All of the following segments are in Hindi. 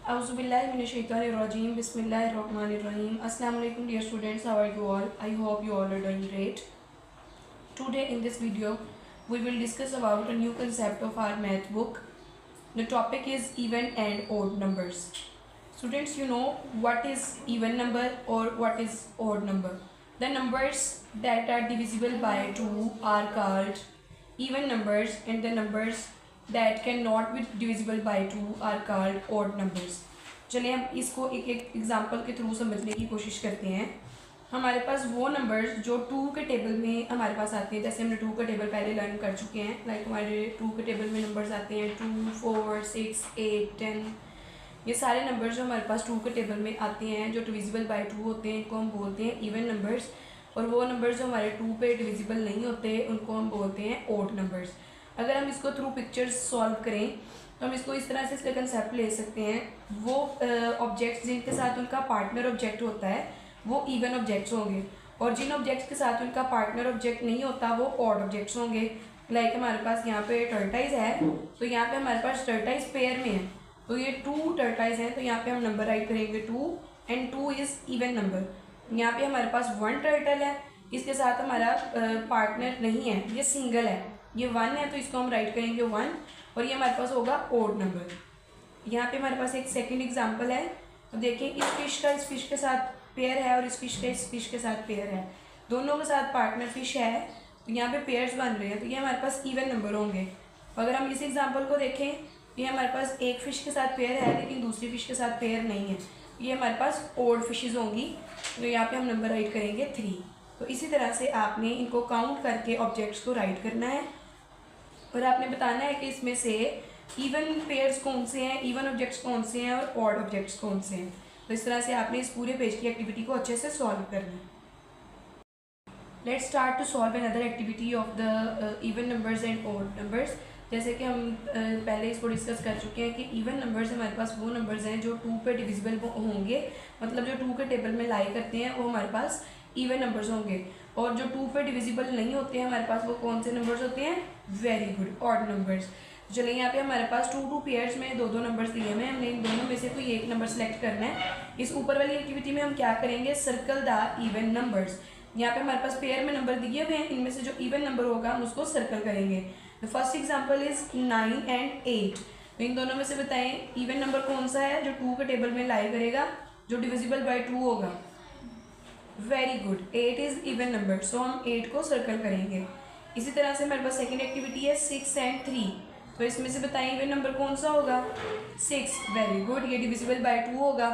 Auzubillahiminash-shaytanir-rajim. Bismillahir-rahmanir-rahim. Assalamu alaikum dear students. How are you all? I hope you all are doing great. Today in this video we will discuss about a new concept of our math book. The topic is even and odd numbers. Students, you know what is even number or what is odd number? The numbers that are divisible by 2 are called even numbers, and the numbers that cannot be divisible by 2 are called odd numbers. चलिए हम इसको एक एक एग्जांपल के थ्रू समझने की कोशिश करते हैं. हमारे पास वो नंबर्स जो 2 के टेबल में हमारे पास आते हैं, जैसे हमने 2 का टेबल पहले लर्न कर चुके हैं. लाइक हमारे 2 के टेबल में नंबर्स आते हैं 2, 4, 6, 8, 10. ये सारे नंबर्स जो हमारे पास 2 के टेबल में आते हैं जो डिविजिबल बाय 2 होते हैं, इनको हम बोलते हैं इवन नंबर्स. और वो नंबर्स जो हमारे 2 पे डिविजिबल नहीं होते उनको हम बोलते हैं ओड नंबर्स. अगर हम इसको थ्रू पिक्चर्स सॉल्व करें तो हम इसको इस तरह से इसका कंसेप्ट ले सकते हैं. वो ऑब्जेक्ट्स जिनके साथ उनका पार्टनर ऑब्जेक्ट होता है वो इवन ऑब्जेक्ट्स होंगे, और जिन ऑब्जेक्ट्स के साथ उनका पार्टनर ऑब्जेक्ट नहीं होता वो ऑड ऑब्जेक्ट्स होंगे. लाइक हमारे पास यहाँ पे टर्टाइज है, तो यहाँ पे हमारे पास टर्टाइज पेयर में है, तो ये 2 टर्टाइज हैं, तो यहाँ पे हम नंबर राइट करेंगे 2, एंड 2 इज़ इवन नंबर. यहाँ पे हमारे पास 1 टर्टल है, इसके साथ हमारा पार्टनर नहीं है, ये सिंगल है, ये 1 है, तो इसको हम राइट करेंगे 1, और ये हमारे पास होगा ओड नंबर. यहाँ पे हमारे पास एक सेकंड एग्जांपल है. तो देखिए इस फिश का इस फिश के साथ पेयर है और इस फिश का इस फिश के साथ पेयर है, दोनों के साथ पार्टनर फिश है, तो यहाँ पे पेयर्स बन रहे हैं, तो ये हमारे पास इवन नंबर होंगे. अगर हम इस एग्जाम्पल को देखें, ये हमारे पास एक फ़िश के साथ पेयर है लेकिन दूसरी फ़िश के साथ पेयर नहीं है, ये हमारे पास ओड फिशेज़ होंगी, तो यहाँ पे हम नंबर राइट करेंगे 3. तो इसी तरह से आपने इनको काउंट करके ऑब्जेक्ट्स को राइट करना है, और आपने बताना है कि इसमें से इवन पेयर्स कौन से हैं, इवन ऑब्जेक्ट्स कौन से हैं और ऑड ऑब्जेक्ट्स कौन से हैं. तो इस तरह से आपने इस पूरे पेज की एक्टिविटी को अच्छे से सॉल्व करना है. Let's start to solve another activity of the even numbers and odd numbers. जैसे कि हम पहले इसको डिस्कस कर चुके हैं कि इवन नंबर्स हमारे पास वो नंबर्स हैं जो 2 पे डिविजिबल होंगे, मतलब जो 2 के टेबल में लाई करते हैं वो हमारे पास इवन नंबर्स होंगे, और जो 2 पे डिविजिबल नहीं होते हैं हमारे पास वो कौन से नंबर्स होते हैं? Very good, odd numbers. चलिए यहाँ पे हमारे पास 2 पेयर्स में 2 नंबर्स दिए हुए हैं, हमने इन दोनों में से कोई एक नंबर सेलेक्ट करना है. इस ऊपर वाली एक्टिविटी में हम क्या करेंगे? Circle the even numbers. यहाँ पे हमारे पास पेयर में नंबर दिए हुए हैं, इनमें से जो इवन नंबर होगा हम उसको सर्कल करेंगे. The first example is 9 and 8. तो इन दोनों में से बताएं इवन नंबर कौन सा है जो 2 के टेबल में लाई करेगा, जो डिविजिबल बाय 2 होगा? Very good, 8 is even number, so हम 8 को सर्कल करेंगे. इसी तरह से हमारे पास सेकेंड एक्टिविटी है 6 एंड 3. तो इसमें से बताएं इवन नंबर कौन सा होगा? 6. वेरी गुड, ये डिविजिबल बाय 2 होगा.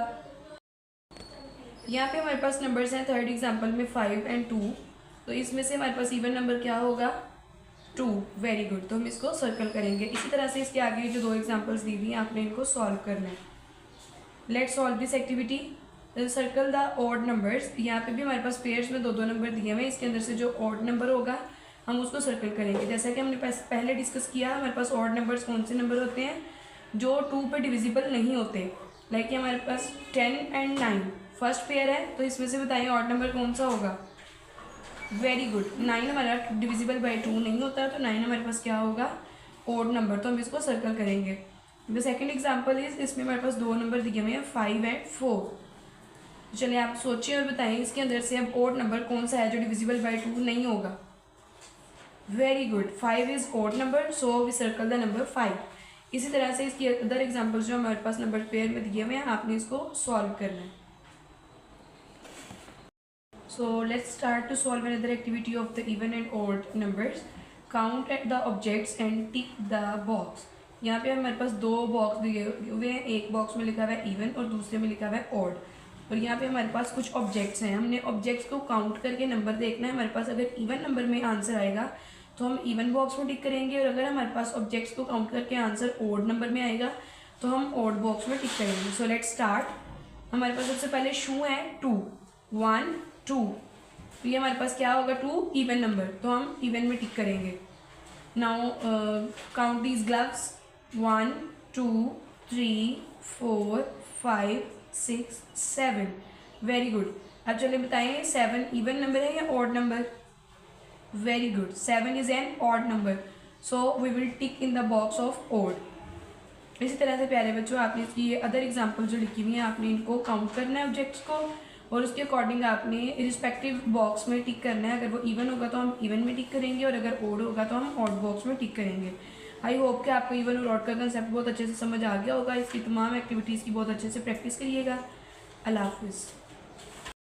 यहाँ पे हमारे पास नंबर्स हैं थर्ड एग्जाम्पल में 5 एंड 2. तो इसमें से हमारे पास इवन नंबर क्या होगा? 2. वेरी गुड, तो हम इसको सर्कल करेंगे. इसी तरह से इसके आगे जो 2 एग्जाम्पल्स दी हुई हैं आपने इनको सॉल्व करना है. Let's solve this activity. Circle the odd numbers. यहाँ पे भी हमारे पास पेयर्स में 2 नंबर दिए हुए हैं, इसके अंदर से जो ऑड नंबर होगा हम उसको सर्कल करेंगे. जैसा कि हमने पहले डिस्कस किया, हमारे पास ऑड नंबर्स कौन से नंबर होते हैं? जो 2 पे डिविजिबल नहीं होते. लाइक हमारे पास 10 एंड 9 फर्स्ट पेयर है, तो इसमें से बताइए ऑड नंबर कौन सा होगा? वेरी गुड, 9 हमारा डिविजिबल बाय 2 नहीं होता, तो 9 हमारे पास क्या होगा? ओड नंबर, तो हम इसको सर्कल करेंगे. द सेकेंड एग्जाम्पल इज, इसमें हमारे पास 2 नंबर दिए हुए हैं 5 एंड 4. चलिए आप सोचिए और बताएं इसके अंदर से अब ओड नंबर कौन सा है जो डिविजिबल बाय 2 नहीं होगा? Very good, 5 is odd number, so we circle the number 5. इसी तरह से इसकी अदर एग्जाम्पल्स जो हमारे पास नंबर पेयर में दिए हुए हैं आपने इसको सॉल्व करना है. So let's start to solve another activity of the even and odd numbers. Count at the objects and tick the box. यहाँ पे हमारे पास 2 बॉक्स दिए हुए हैं, एक बॉक्स में लिखा हुआ है इवन और दूसरे में लिखा हुआ है odd. और यहाँ पे हमारे पास कुछ ऑब्जेक्ट्स हैं, हमने ऑब्जेक्ट्स को काउंट करके नंबर देखना है. हमारे पास अगर इवन नंबर में आंसर आएगा तो हम इवन बॉक्स में टिक करेंगे, और अगर हमारे पास ऑब्जेक्ट्स को काउंट करके आंसर ओड नंबर में आएगा तो हम ओड बॉक्स में टिक करेंगे. So let's start. हमारे पास सबसे पहले शू है 2, 1, 2. तो ये हमारे पास क्या होगा? 2 इवन नंबर, तो हम इवन में टिक करेंगे. Now count these gloves. 1, 2, 3, 4, 5, 6, 7. Very good. अब चलिए बताएं 7 इवन नंबर है या odd number? Very good, 7 is an odd number, so we will tick in the box of odd. इसी तरह से प्यारे बच्चों आपने इसकी ये अदर एग्जांपल जो लिखी हुई हैं आपने इनको काउंट करना है ऑब्जेक्ट्स को और उसके अकॉर्डिंग आपने रिस्पेक्टिव बॉक्स में टिक करना है। अगर वो इवन होगा तो हम इवन में टिक करेंगे और अगर ऑड होगा तो हम ऑड बॉक्स में टिक करेंगे। आई होप कि आपको इवन और ऑड का कंसेप्ट बहुत अच्छे से समझ आ गया होगा। इसकी तमाम एक्टिविटीज़ की बहुत अच्छे से प्रैक्टिस करिएगा। अल्लाह हाफिज़।